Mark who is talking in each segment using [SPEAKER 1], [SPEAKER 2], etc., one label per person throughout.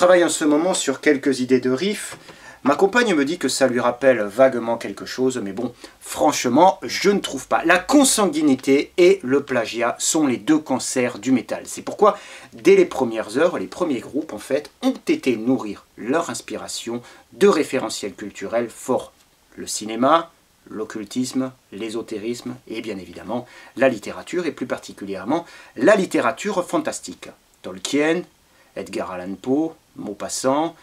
[SPEAKER 1] travaille en ce moment sur quelques idées de riff. Ma compagne me dit que ça lui rappelle vaguement quelque chose, mais bon, franchement, je ne trouve pas. La consanguinité et le plagiat sont les deux cancers du métal. C'est pourquoi, dès les premières heures, les premiers groupes, en fait, ont été nourrir leur inspiration de référentiels culturels forts. Le cinéma, l'occultisme, l'ésotérisme et bien évidemment la littérature, et plus particulièrement la littérature fantastique. Tolkien, Edgar Allan Poe, Maupassant,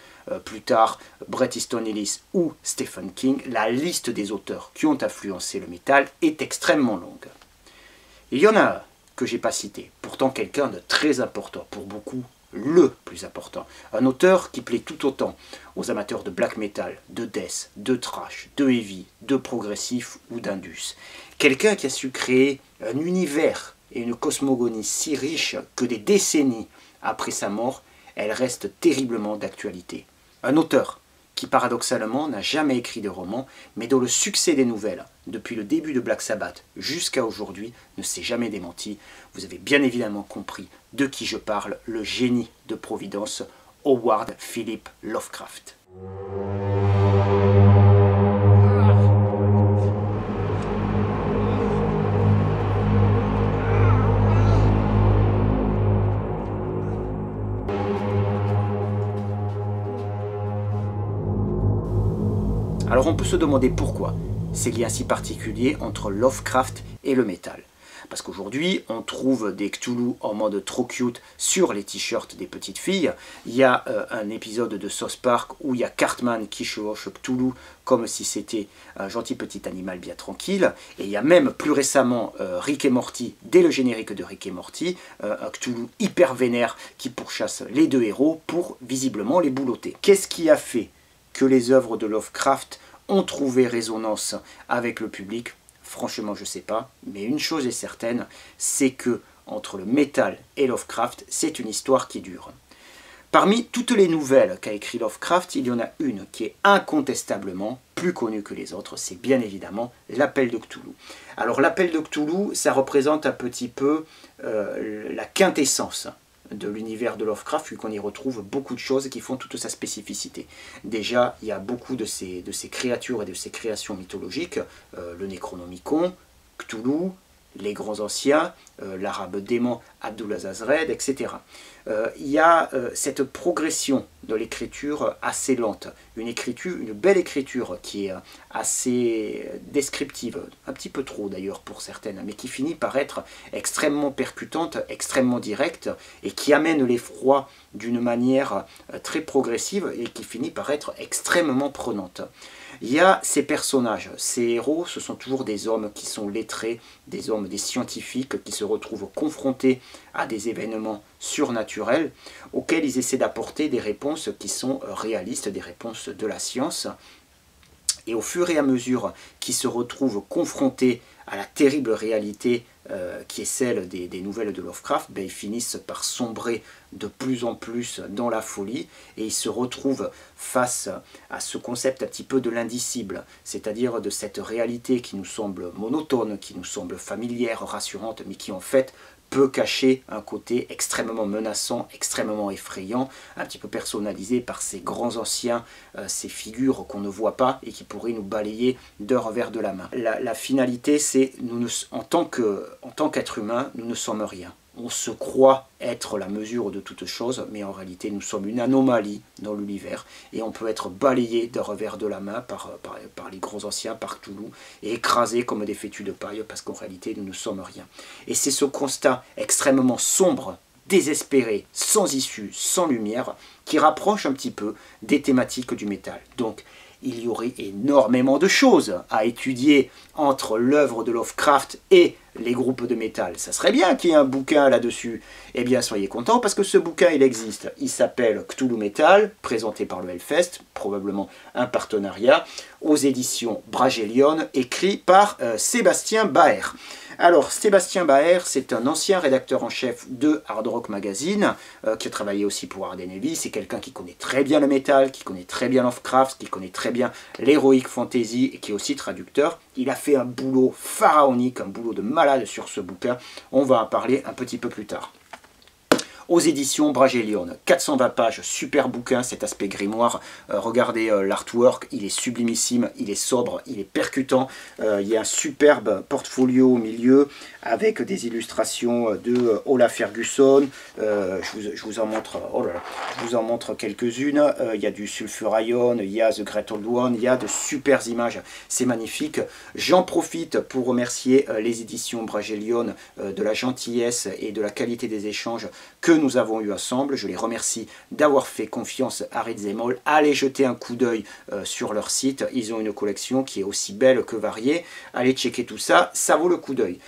[SPEAKER 1] plus tard Bret Easton Ellis ou Stephen King, la liste des auteurs qui ont influencé le métal est extrêmement longue. Il y en a un que je n'ai pas cité, pourtant quelqu'un de très important, pour beaucoup le plus important. Un auteur qui plaît tout autant aux amateurs de black metal, de death, de thrash, de heavy, de progressif ou d'indus. Quelqu'un qui a su créer un univers et une cosmogonie si riche que des décennies après sa mort, elle reste terriblement d'actualité. Un auteur qui paradoxalement n'a jamais écrit de roman, mais dont le succès des nouvelles, depuis le début de Black Sabbath jusqu'à aujourd'hui, ne s'est jamais démenti. Vous avez bien évidemment compris de qui je parle, le génie de Providence, Howard Philip Lovecraft. Alors on peut se demander pourquoi ces liens si particuliers entre Lovecraft et le métal. Parce qu'aujourd'hui, on trouve des Cthulhu en mode trop cute sur les t-shirts des petites filles. Il y a un épisode de South Park où il y a Cartman qui chevauche Cthulhu comme si c'était un gentil petit animal bien tranquille. Et il y a même plus récemment Rick et Morty, dès le générique de Rick et Morty, un Cthulhu hyper vénère qui pourchasse les deux héros pour visiblement les boulotter. Qu'est-ce qui a fait que les œuvres de Lovecraft ont trouvé résonance avec le public? Franchement, je ne sais pas, mais une chose est certaine, c'est que entre le métal et Lovecraft, c'est une histoire qui dure. Parmi toutes les nouvelles qu'a écrit Lovecraft, il y en a une qui est incontestablement plus connue que les autres, c'est bien évidemment l'Appel de Cthulhu. Alors l'Appel de Cthulhu, ça représente un petit peu la quintessence de l'univers de Lovecraft, vu qu'on y retrouve beaucoup de choses qui font toute sa spécificité. Déjà, il y a beaucoup de ces créatures et de ces créations mythologiques, le Necronomicon, Cthulhu, les grands anciens, l'arabe démon Abdul-Azazred, etc. Il y a cette progression de l'écriture assez lente, une belle écriture qui est assez descriptive, un petit peu trop d'ailleurs pour certaines, mais qui finit par être extrêmement percutante, extrêmement directe, et qui amène l'effroi d'une manière très progressive et qui finit par être extrêmement prenante. Il y a ces personnages, ces héros, ce sont toujours des hommes qui sont lettrés, des hommes, des scientifiques qui se retrouvent confrontés à des événements surnaturels auxquels ils essaient d'apporter des réponses qui sont réalistes, des réponses de la science. Et au fur et à mesure qu'ils se retrouvent confrontés à la terrible réalité qui est celle des nouvelles de Lovecraft, ils finissent par sombrer de plus en plus dans la folie et ils se retrouvent face à ce concept un petit peu de l'indicible, c'est-à-dire de cette réalité qui nous semble monotone, qui nous semble familière, rassurante, mais qui en fait peut cacher un côté extrêmement menaçant, extrêmement effrayant, un petit peu personnalisé par ces grands anciens, ces figures qu'on ne voit pas et qui pourraient nous balayer d'un revers de la main. La finalité, c'est en tant qu'être humain, nous ne sommes rien. On se croit être la mesure de toute chose, mais en réalité nous sommes une anomalie dans l'univers et on peut être balayé d'un revers de la main par les grands anciens, par Cthulhu, et écrasé comme des fétus de paille parce qu'en réalité nous ne sommes rien. Et c'est ce constat extrêmement sombre, désespéré, sans issue, sans lumière, qui rapproche un petit peu des thématiques du métal. Donc il y aurait énormément de choses à étudier entre l'œuvre de Lovecraft et les groupes de métal. Ça serait bien qu'il y ait un bouquin là-dessus. Eh bien, soyez contents parce que ce bouquin, il existe. Il s'appelle Cthulhu Metal, présenté par le Hellfest, probablement un partenariat, aux éditions Bragelion, écrit par Sébastien Baer. Alors, Sébastien Baer, c'est un ancien rédacteur en chef de Hard Rock Magazine, qui a travaillé aussi pour Hard Heavy. C'est quelqu'un qui connaît très bien le métal, qui connaît très bien Lovecraft, qui connaît très bien l'heroic fantasy et qui est aussi traducteur. Il a fait un boulot pharaonique, un boulot de malade sur ce bouquin. On va en parler un petit peu plus tard. aux éditions Bragelion. 420 pages, super bouquin, cet aspect grimoire. Regardez l'artwork, il est sublimissime, il est sobre, il est percutant. Il y a un superbe portfolio au milieu avec des illustrations de Ola Ferguson. Je vous en montre, oh là là, je vous en montre quelques-unes. Il y a du Sulfurion, il y a The Great Old One, il y a de super images, c'est magnifique. J'en profite pour remercier les éditions Bragelion de la gentillesse et de la qualité des échanges que nous avons eu ensemble. Je les remercie d'avoir fait confiance à Read Them All. Allez jeter un coup d'œil sur leur site, ils ont une collection qui est aussi belle que variée. Allez checker tout ça, ça vaut le coup d'œil.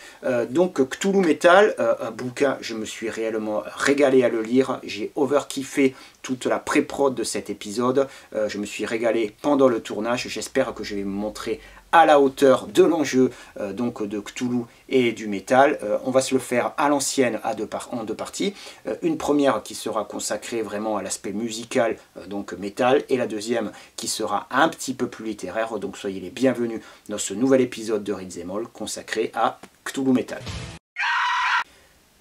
[SPEAKER 1] Donc Cthulhu Metal, un bouquin, je me suis réellement régalé à le lire, j'ai overkiffé toute la pré-prod de cet épisode, je me suis régalé pendant le tournage, j'espère que je vais me montrer à la hauteur de l'enjeu donc de Cthulhu et du métal. On va se le faire à l'ancienne en deux parties. Une première qui sera consacrée vraiment à l'aspect musical, donc métal, et la deuxième qui sera un petit peu plus littéraire. Donc soyez les bienvenus dans ce nouvel épisode de Read Them All consacré à Cthulhu Metal.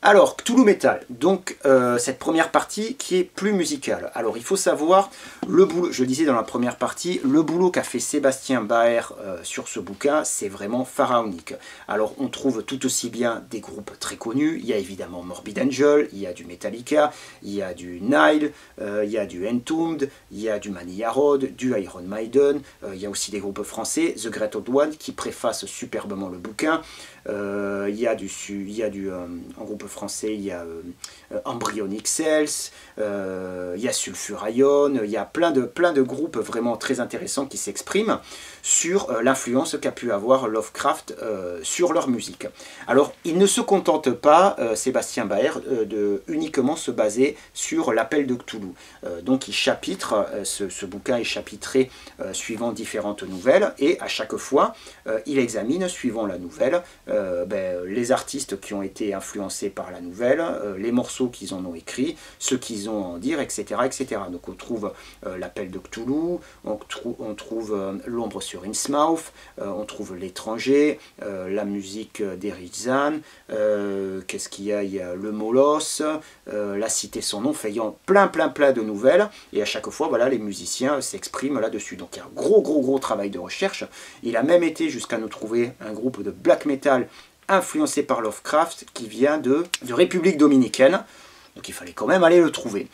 [SPEAKER 1] Alors, Cthulhu Metal, donc cette première partie qui est plus musicale. Alors, il faut savoir, le boulot, je le disais dans la première partie, le boulot qu'a fait Sébastien Baer sur ce bouquin, c'est vraiment pharaonique. Alors, on trouve tout aussi bien des groupes très connus, il y a évidemment Morbid Angel, il y a du Metallica, il y a du Nile, il y a du Entombed, il y a du Mania Road, du Iron Maiden, il y a aussi des groupes français, The Great Old One, qui préface superbement le bouquin. Il y a en groupe français, il y a Embryonic Cells, il y a Sulfurion, il y a plein de groupes vraiment très intéressants qui s'expriment sur l'influence qu'a pu avoir Lovecraft sur leur musique. Alors, il ne se contente pas, Sébastien Baer, de uniquement se baser sur l'appel de Cthulhu. Donc, il chapitre, ce bouquin est chapitré suivant différentes nouvelles, et à chaque fois, il examine, suivant la nouvelle, les artistes qui ont été influencés par la nouvelle, les morceaux qu'ils en ont écrits, ce qu'ils ont à en dire, etc. etc. Donc on trouve l'appel de Cthulhu, on trouve l'ombre sur Innsmouth, on trouve l'étranger, la musique d'Erich Zann, qu'est-ce qu'il y a? Il y a le Molosse, la cité sans nom, enfin, il y a plein de nouvelles, et à chaque fois, voilà, les musiciens s'expriment là-dessus. Donc il y a un gros travail de recherche. Il a même été jusqu'à nous trouver un groupe de black metal influencé par Lovecraft qui vient de République Dominicaine, donc il fallait quand même aller le trouver.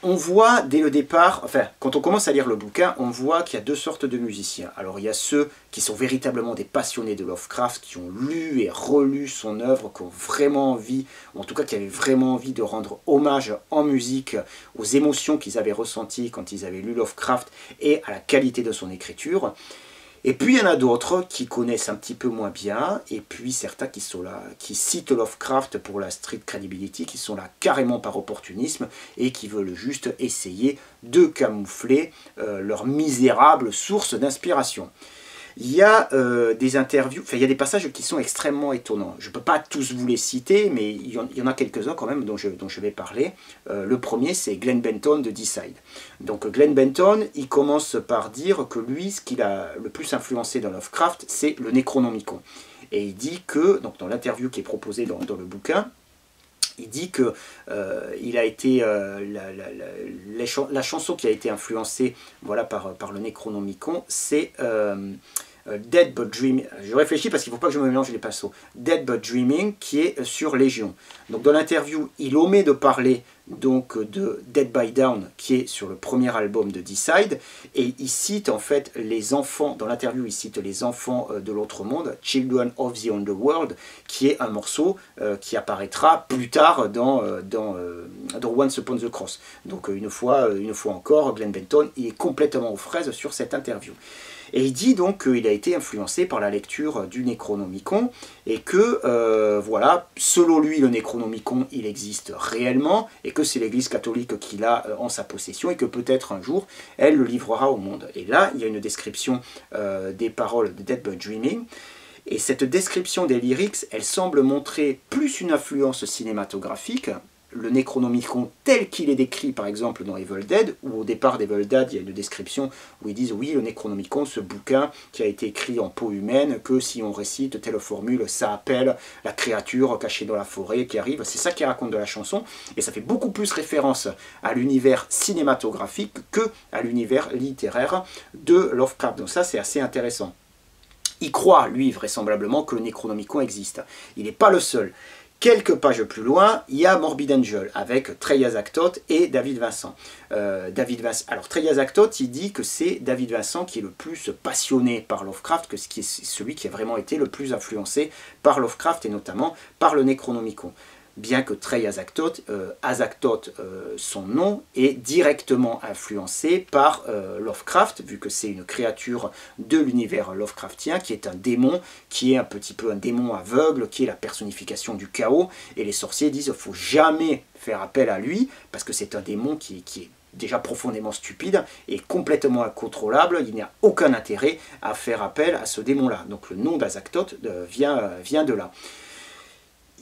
[SPEAKER 1] On voit dès le départ, enfin quand on commence à lire le bouquin, on voit qu'il y a deux sortes de musiciens. Alors il y a ceux qui sont véritablement des passionnés de Lovecraft, qui ont lu et relu son œuvre, qui ont vraiment envie, ou en tout cas qui avaient vraiment envie de rendre hommage en musique aux émotions qu'ils avaient ressenties quand ils avaient lu Lovecraft et à la qualité de son écriture. Et puis il y en a d'autres qui connaissent un petit peu moins bien, et puis certains qui sont là, qui citent Lovecraft pour la street credibility, qui sont là carrément par opportunisme, et qui veulent juste essayer de camoufler leur misérable source d'inspiration. Il y a des interviews, enfin il y a des passages qui sont extrêmement étonnants. Je ne peux pas tous vous les citer, mais il y en a quelques-uns quand même dont je vais parler. Le premier, c'est Glenn Benton de Deicide. Donc Glenn Benton, il commence par dire que lui, ce qu'il a le plus influencé dans Lovecraft, c'est le Necronomicon. Et il dit que, donc dans l'interview qui est proposée dans le bouquin, il dit que il a été la chanson qui a été influencée, voilà, par le Necronomicon, c'est Dead But Dreaming. Je réfléchis parce qu'il ne faut pas que je me mélange les pinceaux. Dead But Dreaming, qui est sur Légion. Donc dans l'interview, il omet de parler donc de Dead by Dawn, qui est sur le premier album de Deicide, et il cite en fait les enfants, dans l'interview il cite les enfants de l'autre monde, Children of the Underworld, qui est un morceau qui apparaîtra plus tard dans Once Upon the Cross. Donc une fois encore, Glenn Benton il est complètement aux fraises sur cette interview. Et il dit donc qu'il a été influencé par la lecture du Necronomicon, et que, voilà, selon lui, le Necronomicon, il existe réellement, et que c'est l'Église catholique qui l'a en sa possession, et que peut-être un jour, elle le livrera au monde. Et là, il y a une description des paroles de Dead But Dreaming, et cette description des lyrics, elle semble montrer plus une influence cinématographique, le Necronomicon tel qu'il est décrit par exemple dans Evil Dead, où au départ d'Evil Dead il y a une description où ils disent oui, le Necronomicon, ce bouquin qui a été écrit en peau humaine, que si on récite telle formule, ça appelle la créature cachée dans la forêt qui arrive, c'est ça qui raconte de la chanson, et ça fait beaucoup plus référence à l'univers cinématographique que à l'univers littéraire de Lovecraft, donc ça c'est assez intéressant. Il croit, lui, vraisemblablement, que le Necronomicon existe. Il n'est pas le seul. Quelques pages plus loin, il y a Morbid Angel avec Trey Azagthoth et David Vincent. Alors Trey Azagthoth, il dit que c'est David Vincent qui est le plus passionné par Lovecraft, que c'est celui qui a vraiment été le plus influencé par Lovecraft et notamment par le Necronomicon. Bien que Trey Azagthoth, son nom, est directement influencé par Lovecraft, vu que c'est une créature de l'univers Lovecraftien, qui est un démon, qui est un petit peu un démon aveugle, qui est la personnification du chaos, et les sorciers disent qu'il ne faut jamais faire appel à lui, parce que c'est un démon qui est déjà profondément stupide et complètement incontrôlable, il n'y a aucun intérêt à faire appel à ce démon-là. Donc le nom d'Azagthoth vient de là.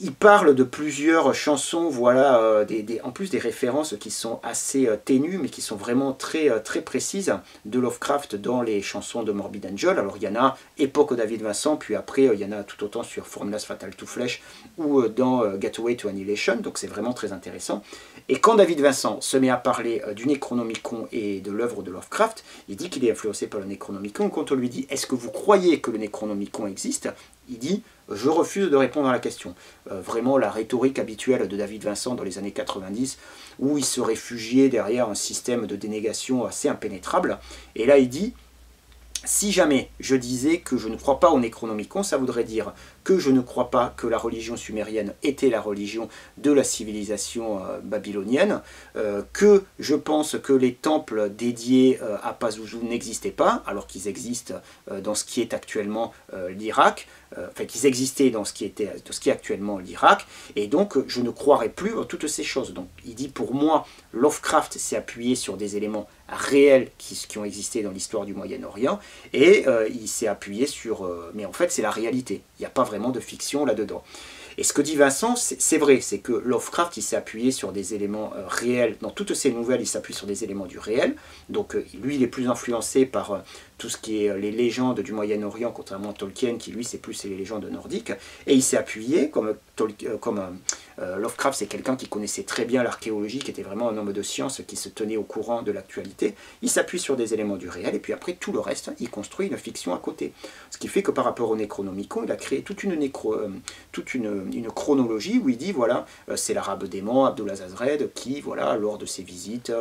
[SPEAKER 1] Il parle de plusieurs chansons, voilà, en plus des références qui sont assez ténues, mais qui sont vraiment très précises de Lovecraft dans les chansons de Morbid Angel. Alors il y en a époque David Vincent, puis après il y en a tout autant sur Formulas Fatal to Flesh ou dans Gateway to Annihilation, donc c'est vraiment très intéressant. Et quand David Vincent se met à parler du Necronomicon et de l'œuvre de Lovecraft, il dit qu'il est influencé par le Necronomicon. Quand on lui dit « Est-ce que vous croyez que le Necronomicon existe ?» il dit « Je refuse de répondre à la question ». Vraiment la rhétorique habituelle de David Vincent dans les années 90, où il se réfugiait derrière un système de dénégation assez impénétrable. Et là il dit « Si jamais je disais que je ne crois pas au Necronomicon, ça voudrait dire que je ne crois pas que la religion sumérienne était la religion de la civilisation babylonienne, que je pense que les temples dédiés à Pazuzu n'existaient pas, alors qu'ils existent dans ce qui est actuellement l'Irak, enfin qu'ils existaient dans ce qui est actuellement l'Irak, et donc je ne croirais plus en toutes ces choses. Donc il dit pour moi, Lovecraft s'est appuyé sur des éléments réels qui ont existé dans l'histoire du Moyen-Orient, et il s'est appuyé sur... mais en fait c'est la réalité, il n'y a pas vraiment de fiction là-dedans. Et ce que dit Vincent, c'est vrai, c'est que Lovecraft, il s'est appuyé sur des éléments réels. Dans toutes ses nouvelles, il s'appuie sur des éléments du réel. Donc lui, il est plus influencé par tout ce qui est les légendes du Moyen-Orient, contrairement à Tolkien, qui lui, c'est plus les légendes nordiques. Et il s'est appuyé, comme Lovecraft, c'est quelqu'un qui connaissait très bien l'archéologie, qui était vraiment un homme de science, qui se tenait au courant de l'actualité. Il s'appuie sur des éléments du réel, et puis après, tout le reste, il construit une fiction à côté. Ce qui fait que par rapport au Necronomicon, il a créé toute une chronologie où il dit, voilà, c'est l'arabe démon, Abdulazazred, qui, voilà, lors de ses visites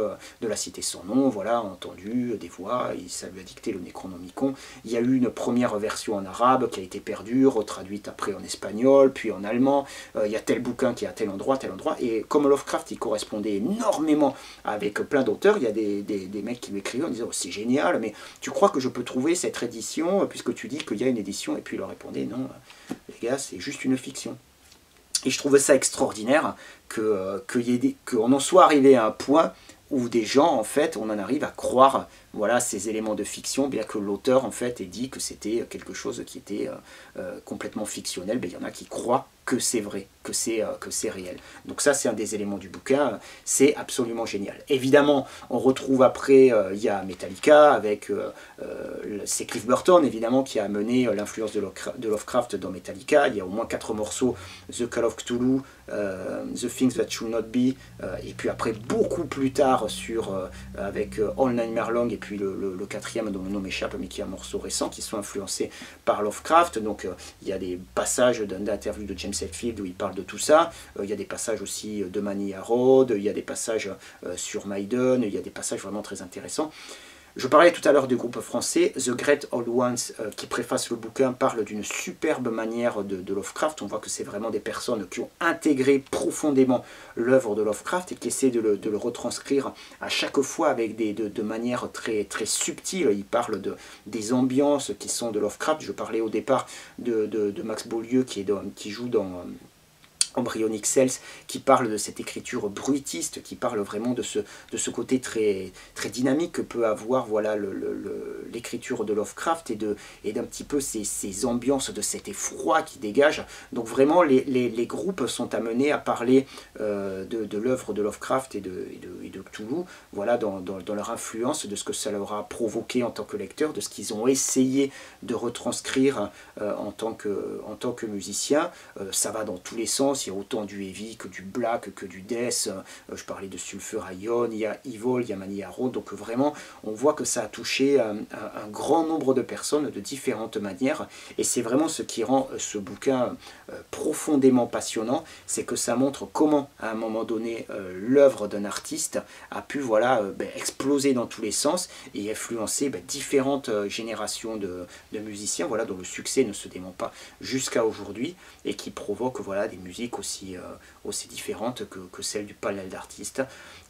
[SPEAKER 1] de la cité sans nom, voilà, a entendu des voix, ça lui a dicté le Necronomicon. Il y a eu une première version en arabe qui a été perdue, retraduite après en espagnol, puis en allemand. Il y a tel bouquin qui est à tel endroit, et comme Lovecraft, il correspondait énormément avec plein d'auteurs, il y a des mecs qui lui écrivaient en disant, oh, c'est génial, mais tu crois que je peux trouver cette édition, puisque tu dis qu'il y a une édition, et puis il leur répondait, non, les gars, c'est juste une fiction. Et je trouvais ça extraordinaire qu'on en soit arrivé à un point où des gens, en fait, on en arrive à croire, voilà, ces éléments de fiction, bien que l'auteur, en fait, ait dit que c'était quelque chose qui était complètement fictionnel. Ben, il y en a qui croient que c'est vrai, que c'est réel. Donc ça, c'est un des éléments du bouquin, c'est absolument génial. Évidemment, on retrouve après, il y a Metallica, avec, c'est Cliff Burton, évidemment, qui a amené l'influence de Lovecraft dans Metallica. Il y a au moins 4 morceaux, The Call of Cthulhu, The Things That Should Not Be, et puis après, beaucoup plus tard, avec All Nightmare Long, et puis le quatrième dont le nom m'échappe, mais qui est un morceau récent, qui sont influencés par Lovecraft. Donc il y a des passages d'interviews de James Hetfield où il parle de tout ça. Il y a des passages aussi de Mania Road, il y a des passages sur Maiden, il y a des passages vraiment très intéressants. Je parlais tout à l'heure du groupe français, The Great Old Ones, qui préface le bouquin, parle d'une superbe manière de Lovecraft. On voit que c'est vraiment des personnes qui ont intégré profondément l'œuvre de Lovecraft et qui essaient de le retranscrire à chaque fois avec de manière très subtile. Ils parlent des ambiances qui sont de Lovecraft. Je parlais au départ de Max Beaulieu qui joue dans Embryonic Cells, qui parle de cette écriture bruitiste, qui parle vraiment de ce côté très, très dynamique que peut avoir voilà, l'écriture de Lovecraft et d'un petit peu ces ambiances, de cet effroi qui dégage. Donc vraiment les groupes sont amenés à parler de l'œuvre de Lovecraft et de Cthulhu, voilà, dans leur influence, de ce que ça leur a provoqué en tant que lecteur, de ce qu'ils ont essayé de retranscrire en tant que musicien. Ça va dans tous les sens. Il y a autant du heavy que du black, que du death. Je parlais de Sulfur Ion, il y a Evil, il y a Maniaro. Donc vraiment, on voit que ça a touché un grand nombre de personnes de différentes manières. Et c'est vraiment ce qui rend ce bouquin profondément passionnant. C'est que ça montre comment, à un moment donné, l'œuvre d'un artiste a pu voilà, exploser dans tous les sens et influencer différentes générations de musiciens, voilà, dont le succès ne se dément pas jusqu'à aujourd'hui et qui provoque voilà, des musiques aussi différentes que celles du panel d'artistes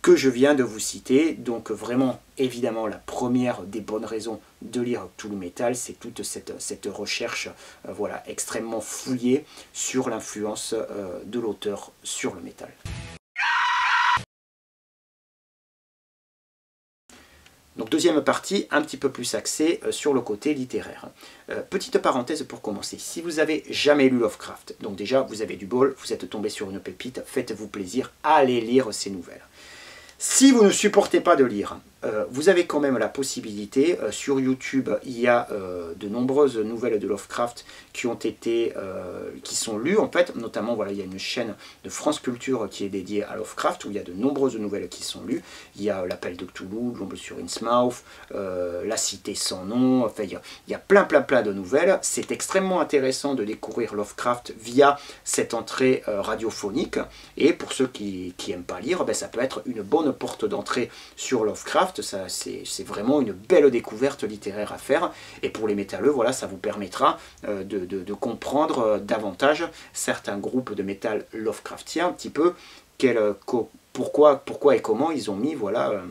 [SPEAKER 1] que je viens de vous citer. Donc vraiment, évidemment, la première des bonnes raisons de lire Cthulhu Metal, c'est toute cette recherche voilà, extrêmement fouillée sur l'influence de l'auteur sur le métal. Donc deuxième partie, un petit peu plus axée sur le côté littéraire. Petite parenthèse pour commencer, si vous avez jamais lu Lovecraft, donc déjà vous avez du bol, vous êtes tombé sur une pépite, faites-vous plaisir, allez lire ces nouvelles. Si vous ne supportez pas de lire, vous avez quand même la possibilité, sur YouTube, il y a de nombreuses nouvelles de Lovecraft qui sont lues en fait, notamment voilà, il y a une chaîne de France Culture qui est dédiée à Lovecraft où il y a de nombreuses nouvelles qui sont lues. Il y a L'Appel de Cthulhu, L'Ombre sur Innsmouth, La Cité sans nom, enfin il y a plein de nouvelles. C'est extrêmement intéressant de découvrir Lovecraft via cette entrée radiophonique, et pour ceux qui n'aiment pas lire, ça peut être une bonne porte d'entrée sur Lovecraft. C'est vraiment une belle découverte littéraire à faire, et pour les métalleux, voilà, ça vous permettra de comprendre davantage certains groupes de métal Lovecraftien, un petit peu pourquoi et comment ils ont mis voilà,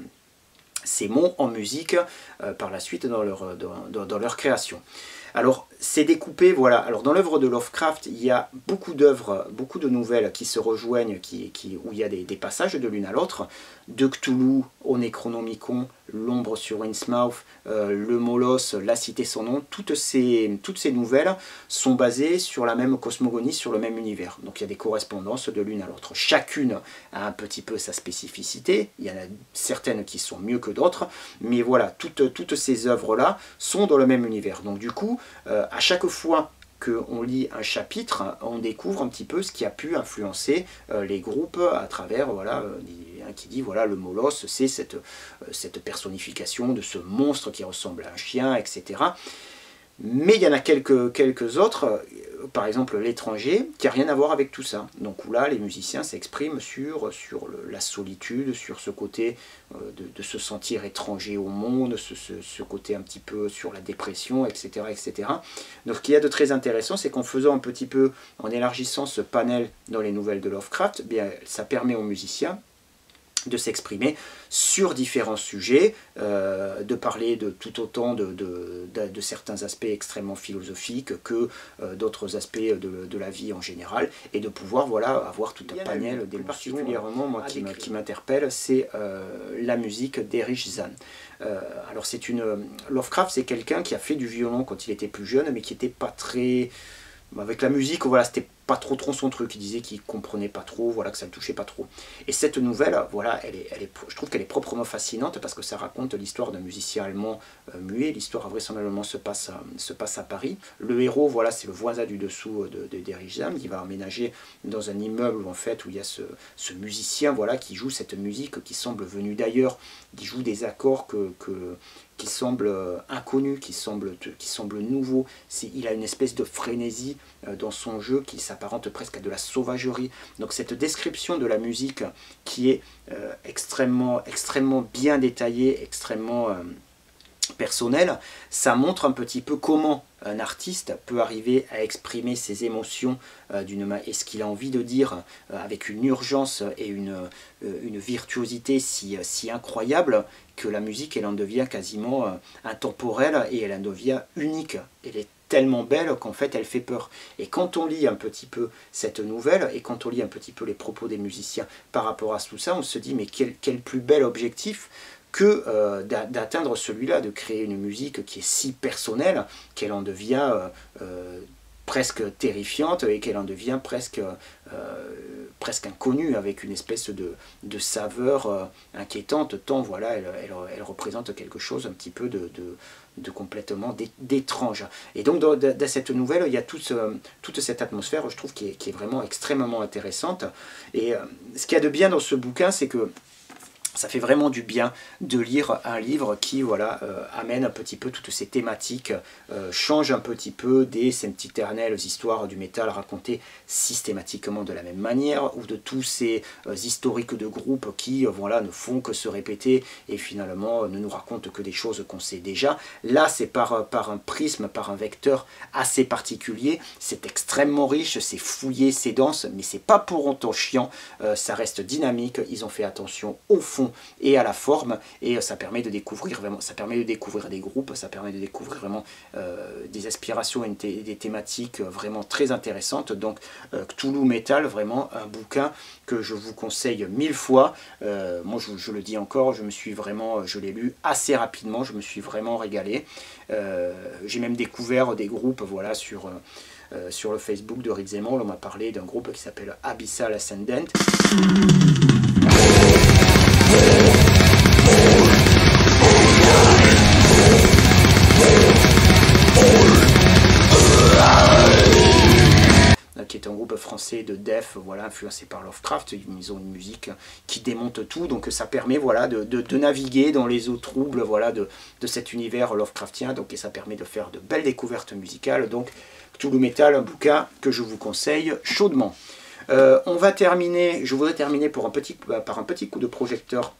[SPEAKER 1] ces mots en musique par la suite dans leur création. Alors, c'est découpé, voilà. Alors, dans l'œuvre de Lovecraft, il y a beaucoup d'œuvres, beaucoup de nouvelles qui se rejoignent, où il y a des passages de l'une à l'autre. De Cthulhu au Necronomicon, L'Ombre sur Innsmouth, le Molosse, La Cité sans nom, toutes ces nouvelles sont basées sur la même cosmogonie, sur le même univers. Donc, il y a des correspondances de l'une à l'autre. Chacune a un petit peu sa spécificité. Il y en a certaines qui sont mieux que d'autres. Mais voilà, toutes ces œuvres-là sont dans le même univers. Donc, du coup, à chaque fois qu'on lit un chapitre, on découvre un petit peu ce qui a pu influencer les groupes à travers, voilà, qui dit, voilà, le Molosse, c'est cette personnification de ce monstre qui ressemble à un chien, etc. Mais il y en a quelques autres, par exemple L'étranger, qui n'a rien à voir avec tout ça. Donc où là, les musiciens s'expriment sur la solitude, sur ce côté de se sentir étranger au monde, ce côté un petit peu sur la dépression, etc. etc. Donc ce qu'il y a de très intéressant, c'est qu'en faisant un petit peu, en élargissant ce panel dans les nouvelles de Lovecraft, bien, ça permet aux musiciens de s'exprimer sur différents sujets, de parler de tout autant de certains aspects extrêmement philosophiques que d'autres aspects de la vie en général, et de pouvoir voilà, avoir tout un panel d'émotions. Particulièrement, moi, qui m'interpelle, c'est la musique d'Erich Zann. Alors Lovecraft, c'est quelqu'un qui a fait du violon quand il était plus jeune, mais qui n'était pas très... Avec la musique, voilà, c'était pas trop son truc. Il disait qu'il comprenait pas trop, voilà, que ça le touchait pas trop. Et cette nouvelle, voilà, je trouve qu'elle est proprement fascinante parce que ça raconte l'histoire d'un musicien allemand muet. L'histoire vraisemblablement se passe à Paris. Le héros, voilà, c'est le voisin du dessous d'Erich Zann. Il va emménager dans un immeuble en fait, où il y a ce musicien, voilà, qui joue cette musique qui semble venue d'ailleurs, qui joue des accords qui semblent inconnus, qui semblent nouveaux. Il a une espèce de frénésie dans son jeu qui s'apparente presque à de la sauvagerie. Donc cette description de la musique qui est extrêmement bien détaillée, extrêmement personnelle, ça montre un petit peu comment un artiste peut arriver à exprimer ses émotions et ce qu'il a envie de dire avec une urgence et une virtuosité si incroyable que la musique elle en devient quasiment intemporelle et elle en devient unique. Elle est tellement belle qu'en fait elle fait peur. Et quand on lit un petit peu cette nouvelle, et quand on lit un petit peu les propos des musiciens par rapport à tout ça, on se dit mais quel plus bel objectif que d'atteindre celui-là, de créer une musique qui est si personnelle qu'elle en devient presque terrifiante et qu'elle en devient presque inconnue, avec une espèce de saveur inquiétante, tant voilà, elle représente quelque chose un petit peu de complètement d'étrange. Et donc dans cette nouvelle, il y a toute cette atmosphère, je trouve, qui est vraiment extrêmement intéressante. Et ce qu'il y a de bien dans ce bouquin, c'est que ça fait vraiment du bien de lire un livre qui voilà, amène un petit peu toutes ces thématiques, change un petit peu des sempiternelles histoires du métal racontées systématiquement de la même manière, ou de tous ces historiques de groupes qui voilà, ne font que se répéter et finalement ne nous racontent que des choses qu'on sait déjà. Là, c'est par un prisme, par un vecteur assez particulier, c'est extrêmement riche, c'est fouillé, c'est dense, mais c'est pas pour autant chiant, ça reste dynamique, ils ont fait attention au fond et à la forme, et ça permet de découvrir vraiment, ça permet de découvrir des groupes, ça permet de découvrir vraiment des aspirations et des thématiques vraiment très intéressantes. Donc Cthulhu Metal, vraiment un bouquin que je vous conseille 1000 fois. Moi je le dis encore, je l'ai lu assez rapidement, je me suis vraiment régalé. J'ai même découvert des groupes voilà, sur le Facebook de Rick Zemmour. On m'a parlé d'un groupe qui s'appelle Abyssal Ascendant. Qui est un groupe français de death, voilà, influencé par Lovecraft. Ils ont une musique qui démonte tout, donc ça permet voilà, de naviguer dans les eaux troubles voilà, de cet univers Lovecraftien, donc, et ça permet de faire de belles découvertes musicales. Donc Cthulhu Metal, un bouquin que je vous conseille chaudement. Je voudrais terminer par un petit coup de projecteur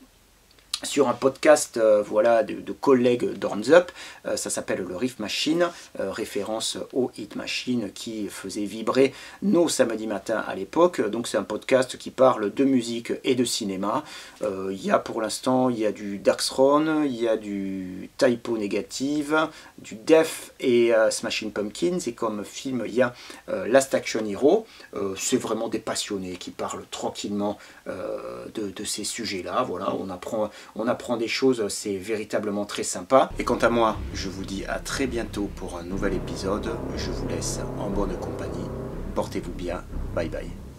[SPEAKER 1] sur un podcast voilà, de collègues d'Horns Up, ça s'appelle le Riff Machine, référence au Hit Machine qui faisait vibrer nos samedis matins à l'époque. Donc c'est un podcast qui parle de musique et de cinéma. Il y a pour l'instant, il y a du Darkthrone, il y a du Typo Negative, du Death et Smashing Pumpkins, et comme film il y a Last Action Hero. C'est vraiment des passionnés qui parlent tranquillement de ces sujets-là. Voilà, on apprend des choses, c'est véritablement très sympa. Et quant à moi, je vous dis à très bientôt pour un nouvel épisode. Je vous laisse en bonne compagnie. Portez-vous bien. Bye bye.